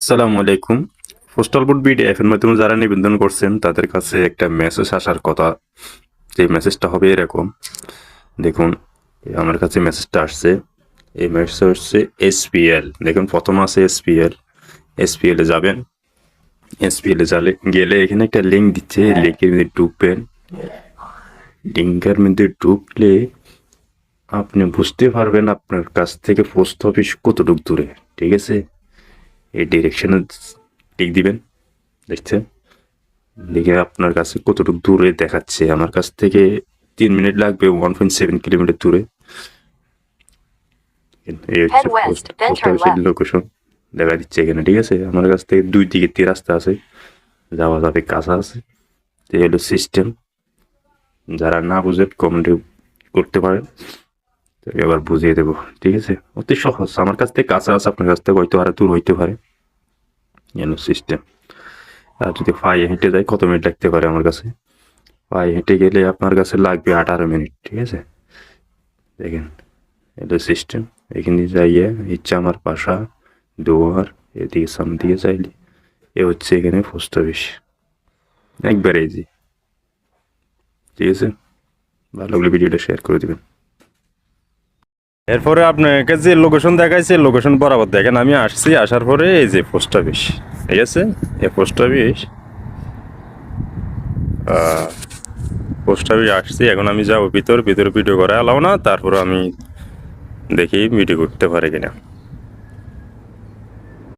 আসসালামু আলাইকুম। Postal board BDF এর মাধ্যমে যারা নিবন্ধন করছেন তাদের কাছে একটা মেসেজ আসার কথা। যে মেসেজটা হবে এরকম, দেখুন আমার কাছে মেসেজটা আসছে। এই মেসেজ হচ্ছে এসপিএল। দেখুন প্রথম আছে এসপিএল। এসপিএল এ যাবেন। এসপিএল এ গেলে এখানে একটা লিঙ্ক দিচ্ছে, লিঙ্কের মধ্যে ঢুকবেন। লিঙ্কের মধ্যে ঢুকলে আপনি বুঝতে পারবেন আপনার কাছ থেকে পোস্ট অফিস কতটুকু দূরে। ঠিক আছে, এই ডিরেকশনে টিক দিবেন। দেখছেন, দেখে আপনার কাছে কতটুকু দূরে দেখাচ্ছে। আমার কাছ থেকে 3 মিনিট লাগবে, 1.7 কিলোমিটার দূরে। এই হচ্ছে Head west, then post turn অফিসের left. লোকেশন দেখা দিচ্ছে এখানে। ঠিক আছে, আমার কাছ থেকে 2 দিকে রাস্তা আছে, যাওয়া যাবে, কাছে আছে। তো এই হলো সিস্টেম। যারা না বুঝে কমেন্টে করতে পারেন, তো এবার বুঝিয়ে দেবো। ঠিক আছে, অতি সহজ। আমার কাছ থেকে কাছে আছে, আপনার কাছ থেকে হয়তো আরো দূর হইতে পারে। এলো সিস্টেম। আর যদি পায়ে হেঁটে যায় কত মিনিট লাগতে পারে আমার কাছে? পায়ে হেঁটে গেলে আপনার কাছে লাগবে 18 মিনিট। ঠিক আছে, দেখেন এটা সিস্টেম। এখানে যাইয়ে ইচ্ছা আমার বাসা, দুয়ার, এদিকে সামনে দিয়ে যাইলে এ হচ্ছে এখানে পোস্ট অফিস। একবার ইজি। ঠিক আছে, ভালো লাগলে ভিডিওটা শেয়ার করে দিবেন। এরপরে আপনাকে যে লোকেশন দেখাইছে লোকেশন বরাবর দেখেন আমি আসছি, আসার পরে এই যে পোস্ট অফিস, ঠিক আছে, এই পোস্ট অফিস আসছি। এখন আমি যাবো ভিতরে ভিডিও করা এলাও না, তারপরে আমি দেখি ভিডিও করতে পারি কিনা।